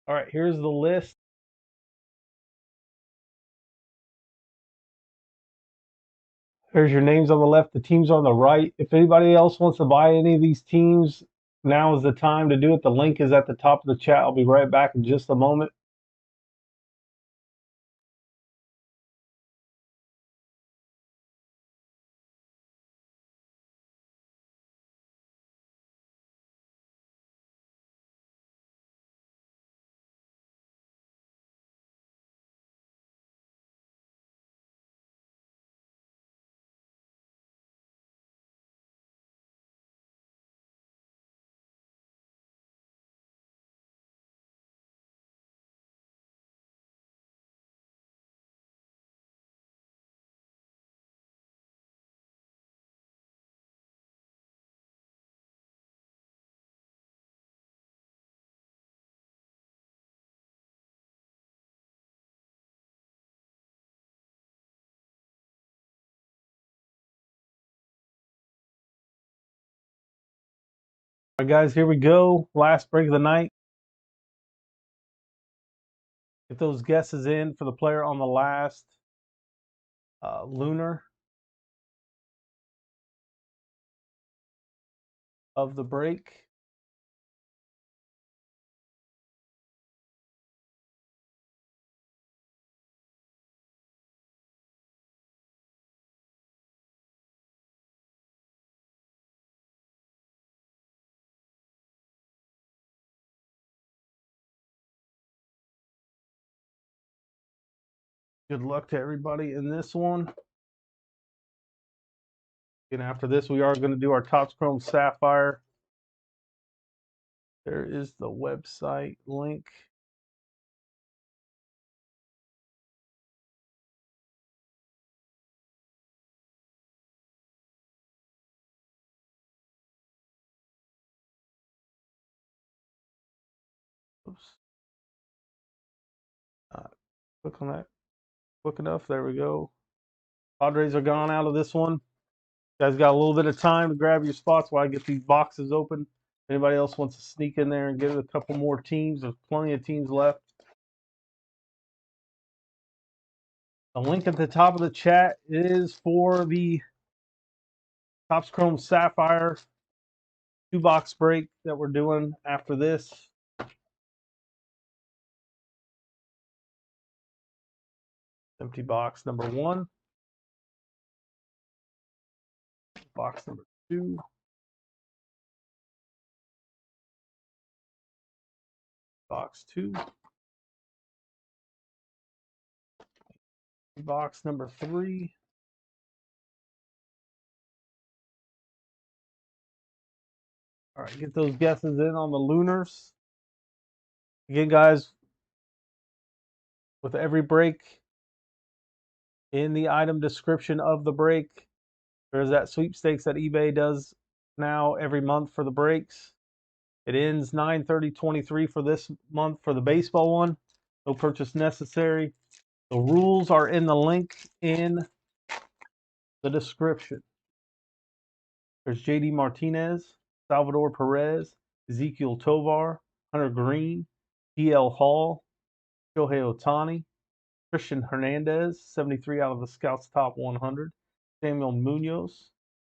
All right, here's the list. There's your names on the left, the teams on the right. If anybody else wants to buy any of these teams, now is the time to do it. The link is at the top of the chat. I'll be right back in just a moment. All right, guys, here we go. Last break of the night. Get those guesses in for the player on the last lunar of the break. Good luck to everybody in this one. And after this, we are going to do our Topps Chrome Sapphire. There is the website link. Oops. Click on that quick enough. There we go. Padres are gone out of this one. You guys got a little bit of time to grab your spots while I get these boxes open. If anybody else wants to sneak in there and get a couple more teams, there's plenty of teams left. The link at the top of the chat is for the Topps Chrome Sapphire 2-box break that we're doing after this. Empty box number 1. Box number 2. Box 2. Box number 3. All right, get those guesses in on the lunars. Again, guys, with every break, in the item description of the break, there's that sweepstakes that eBay does now every month for the breaks. It ends 9/30/23 for this month for the baseball one. No purchase necessary. The rules are in the link in the description. There's JD Martinez, Salvador Perez, Ezekiel Tovar, Hunter Green, DL Hall, Shohei Ohtani, Christian Hernandez, 73 out of the Scouts Top 100, Samuel Munoz,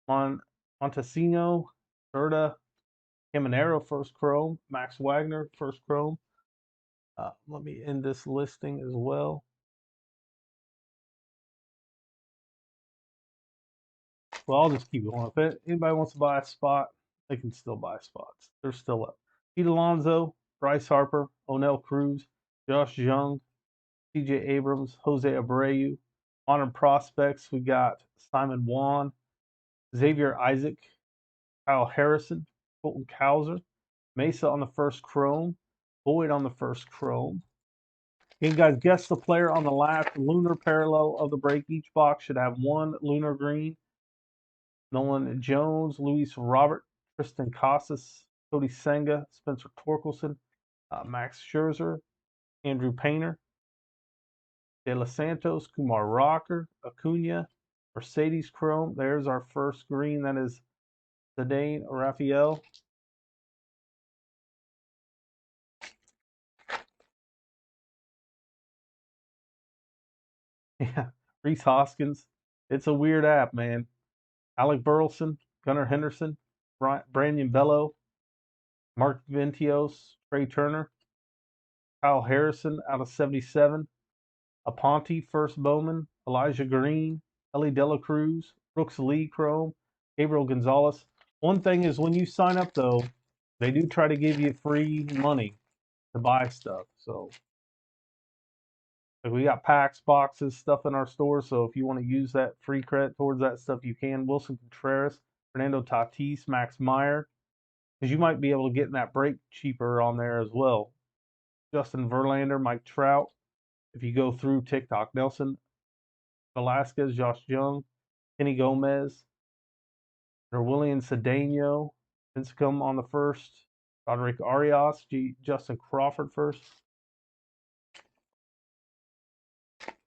Montesino, Berta Caminero, first chrome, Max Wagner, first chrome. Let me end this listing as well. Well, I'll just keep going. If anybody wants to buy a spot, they can still buy spots. They're still up. Pete Alonso, Bryce Harper, Onel Cruz, Josh Jung, CJ Abrams, Jose Abreu. Modern prospects, we got Simon Wan, Xavier Isaac, Kyle Harrison, Colton Cowser, Mesa on the first chrome, Boyd on the first chrome. Okay, guys, guess the player on the last lunar parallel of the break. Each box should have one lunar green. Nolan Jones, Luis Robert, Tristan Casas, Cody Senga, Spencer Torkelson, Max Scherzer, Andrew Painter, De Los Santos, Kumar Rocker, Acuna, Mercedes Chrome. There's our first green. That is Zidane Raphael. Yeah, Reese Hoskins. It's a weird app, man. Alec Burleson, Gunnar Henderson, Brandon Bello, Mark Ventios, Trey Turner, Kyle Harrison out of 77, Aponte, first Bowman, Elijah Green, Ellie Dela Cruz, Brooks Lee Chrome, Gabriel Gonzalez. One thing is when you sign up though, they do try to give you free money to buy stuff. So like we got packs, boxes, stuff in our store. So if you want to use that free credit towards that stuff, you can. Wilson Contreras, Fernando Tatis, Max Meyer, because you might be able to get in that break cheaper on there as well. Justin Verlander, Mike Trout. If you go through TikTok, Nelson Velasquez, Josh Jung, Kenny Gomez, or William Cedeno, Vincecum on the first, Roderick Arias, Justin Crawford first.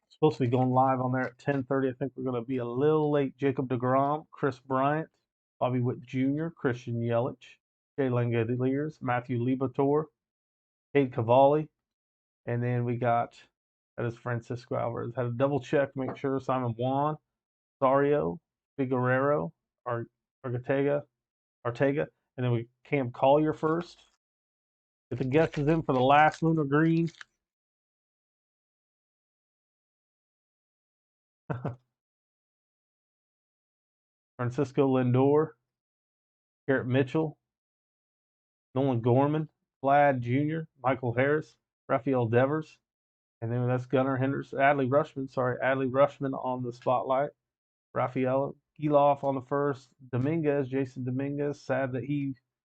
Supposed to be going live on there at 10:30. I think we're going to be a little late. Jacob DeGrom, Chris Bryant, Bobby Witt Jr., Christian Yelich, Jay Langeliers, Matthew Liberatore, Cade Cavalli, and then we got that is Francisco Alvarez. Had a double check, make sure Simon Juan, Sario, Figueroa, Artega, and then we Cam Collier first. Get the guesses in for the last Lunar Green. Francisco Lindor, Garrett Mitchell, Nolan Gorman, Vlad Jr., Michael Harris, Rafael Devers, and then that's Gunnar Henderson, Adley Rushman on the spotlight. Rafael Giloff on the first. Jason Dominguez, sad that he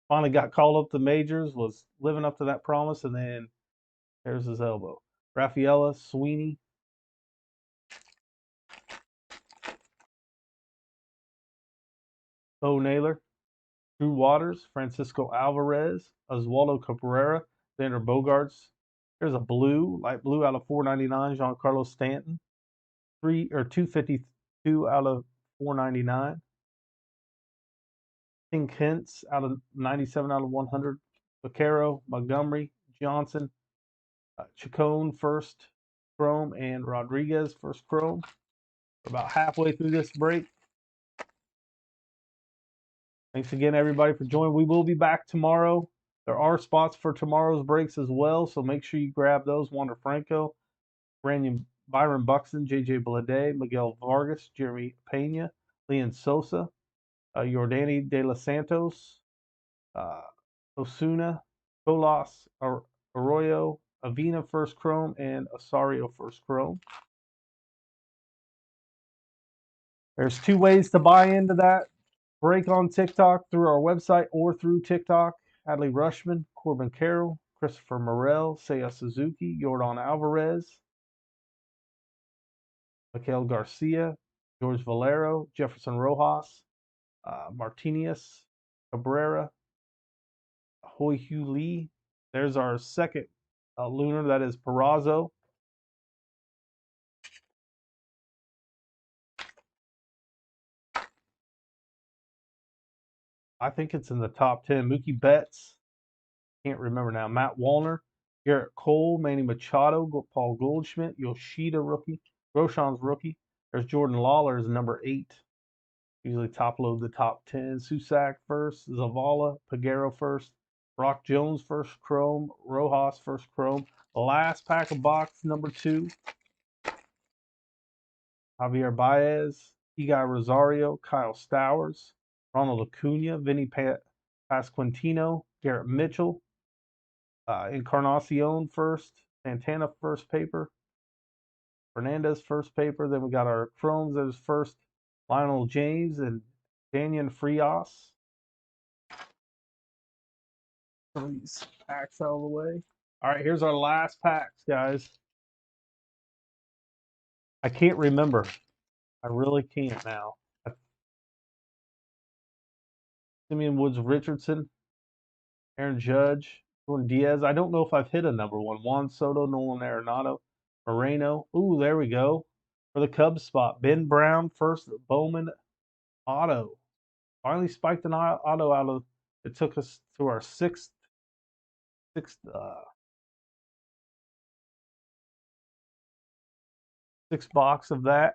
finally got called up to majors, was living up to that promise, and then there's his elbow. Rafaela Sweeney, Bo Naylor, Drew Waters, Francisco Alvarez, Oswaldo Cabrera, Xander Bogaerts. There's a light blue out of 499, Giancarlo Stanton. 252 out of 499. King Kent's out of 97 out of 100. Vaquero, Montgomery, Johnson, Chacon first chrome, and Rodriguez first chrome. We're about halfway through this break. Thanks again, everybody, for joining. We will be back tomorrow. There are spots for tomorrow's breaks as well, so make sure you grab those. Wander Franco, Byron Buxton, J.J. Bleday, Miguel Vargas, Jeremy Pena, Leon Sosa, Jordani De Los Santos, Osuna, Colas, Arroyo, Avina first chrome, and Osario first chrome. There's two ways to buy into that break on TikTok, through our website or through TikTok. Adley Rushman, Corbin Carroll, Christopher Morel, Seiya Suzuki, Jordan Alvarez, Miguel Garcia, George Valero, Jefferson Rojas, Martinez, Cabrera, Hoi Hu Lee. There's our second lunar, that is Perazo. I think it's in the top 10. Mookie Betts, can't remember now. Matt Wallner, Garrett Cole, Manny Machado, Paul Goldschmidt, Yoshida rookie, Roshan's rookie. There's Jordan Lawler is number 8. Usually top load the top 10. Susac first, Zavala, Peguero first, Brock Jones first chrome, Rojas first chrome. The last pack of box number 2. Javier Baez, Igor Rosario, Kyle Stowers, Ronald Acuna, Vinny Pasquantino, Garrett Mitchell, Encarnacion first, Santana first paper, Fernandez first paper. Then we got our Chromes as first, Lionel James and Daniel Frias. These packs out of the way. All right, here's our last packs, guys. I can't remember. I really can't now. Simeon Woods Richardson, Aaron Judge, Jordan Diaz. I don't know if I've hit a number 1. Juan Soto, Nolan Arenado, Moreno. Ooh, there we go. For the Cubs spot, Ben Brown, first Bowman auto. Finally spiked an auto out of, it took us to our sixth 6 box of that.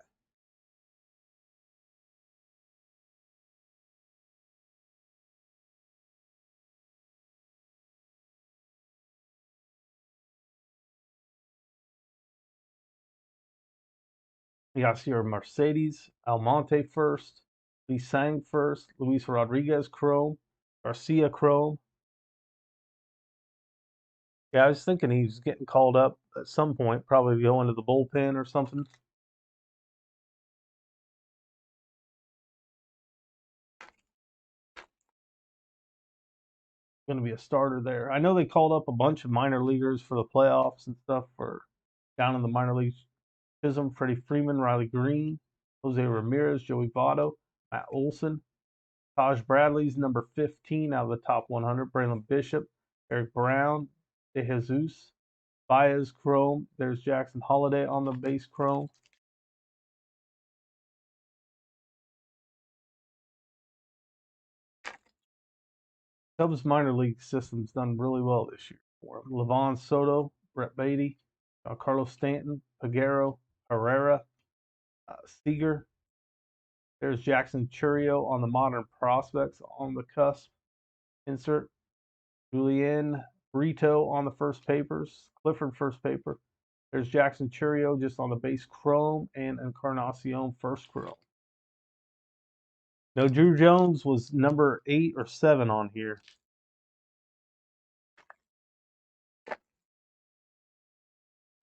You got here Mercedes, Almonte first, Lee Sang first, Luis Rodriguez Chrome, Garcia Chrome. Yeah, I was thinking he's getting called up at some point, probably going to the bullpen or something. Going to be a starter there. I know they called up a bunch of minor leaguers for the playoffs and stuff for down in the minor leagues. Chisholm, Freddie Freeman, Riley Green, Jose Ramirez, Joey Votto, Matt Olson. Taj Bradley's number 15 out of the top 100. Braylon Bishop, Eric Brown, De Jesus, Baez Chrome. There's Jackson Holiday on the base Chrome. Cubs minor league system's done really well this year for him. Levon Soto, Brett Beatty, Carlos Stanton, Peguero, Herrera, Seager. There's Jackson Churio on the modern prospects on the cusp. Insert Julian Brito on the first papers. Clifford first paper. There's Jackson Churio just on the base chrome and Encarnacion first chrome. No, Drew Jones was number 8 or 7 on here.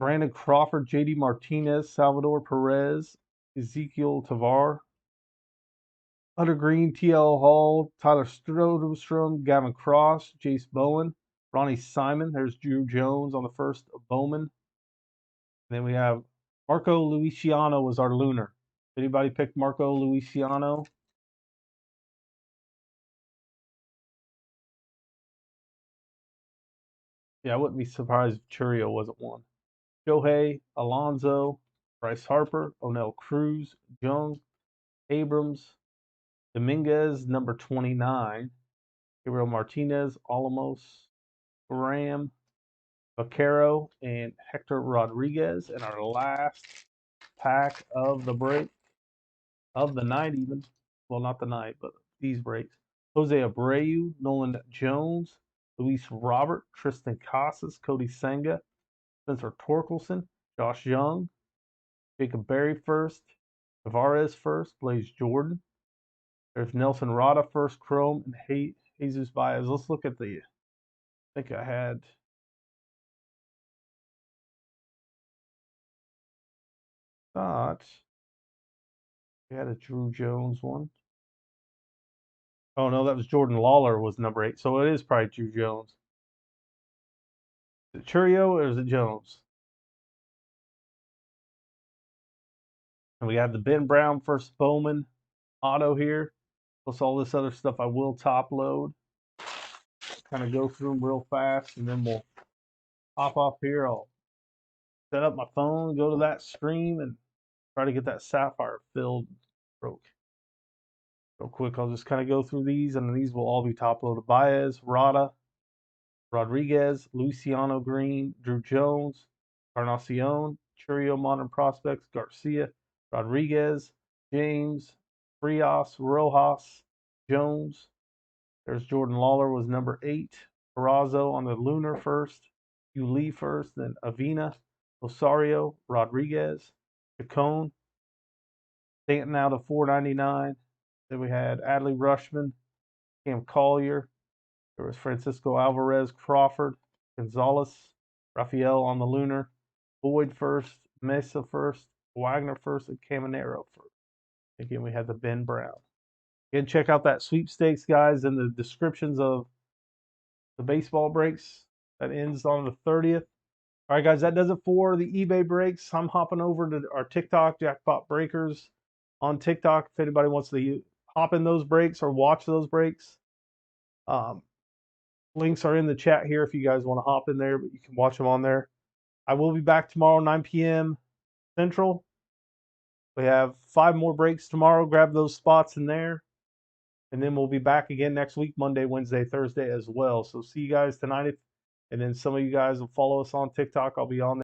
Brandon Crawford, JD Martinez, Salvador Perez, Ezekiel Tavar, Hunter Green, TL Hall, Tyler Strom, Gavin Cross, Jace Bowen, Ronnie Simon. There's Drew Jones on the first of Bowman. And then we have Marco Luciano was our lunar. Anybody pick Marco Luciano? Yeah, I wouldn't be surprised if Churio wasn't one. Shohei, Alonso, Bryce Harper, O'Neill Cruz, Jung, Abrams, Dominguez, number 29, Gabriel Martinez, Alamos, Graham, Vaquero, and Hector Rodriguez. And our last pack of the break, of the night even. Well, not the night, but these breaks. Jose Abreu, Nolan Jones, Luis Robert, Tristan Casas, Cody Senga, Spencer Torkelson, Josh Young, Jacob Berry first, Tavares first, Blaze Jordan. There's Nelson Rada first chrome, and Jesus Baez. Let's look at the, I think I had, thought we had a Drew Jones one. Oh no, that was Jordan Lawler was number 8. So it is probably Drew Jones. Is it Churio or is it Jones? And we have the Ben Brown first Bowman auto here. Plus all this other stuff I will top load. Kind of go through them real fast and then we'll hop off here. I'll set up my phone, go to that stream, and try to get that sapphire filled real quick. I'll just kind of go through these, and these will all be top loaded. Baez, Rada, Rodriguez, Luciano Green, Drew Jones, Encarnacion, Churio Modern Prospects, Garcia, Rodriguez, James, Frias, Rojas, Jones. There's Jordan Lawler was number 8. Perazo on the Lunar first. Hugh Lee first. Then Avina, Osario, Rodriguez, Chacon. Stanton out of 499. Then we had Adley Rushman, Cam Collier. There was Francisco Alvarez, Crawford, Gonzalez, Rafael on the Lunar, Boyd first, Mesa first, Wagner first, and Caminero first. Again, we had the Ben Brown. Again, check out that sweepstakes, guys, in the descriptions of the baseball breaks. That ends on the 30th. All right, guys, that does it for the eBay breaks. I'm hopping over to our TikTok, Jackpot Breakers on TikTok. If anybody wants to hop in those breaks or watch those breaks, links are in the chat here if you guys want to hop in there, but you can watch them on there. I will be back tomorrow, 9 p.m. Central. We have 5 more breaks tomorrow. Grab those spots in there. And then we'll be back again next week, Monday, Wednesday, Thursday as well. So see you guys tonight. And then some of you guys will follow us on TikTok. I'll be on there.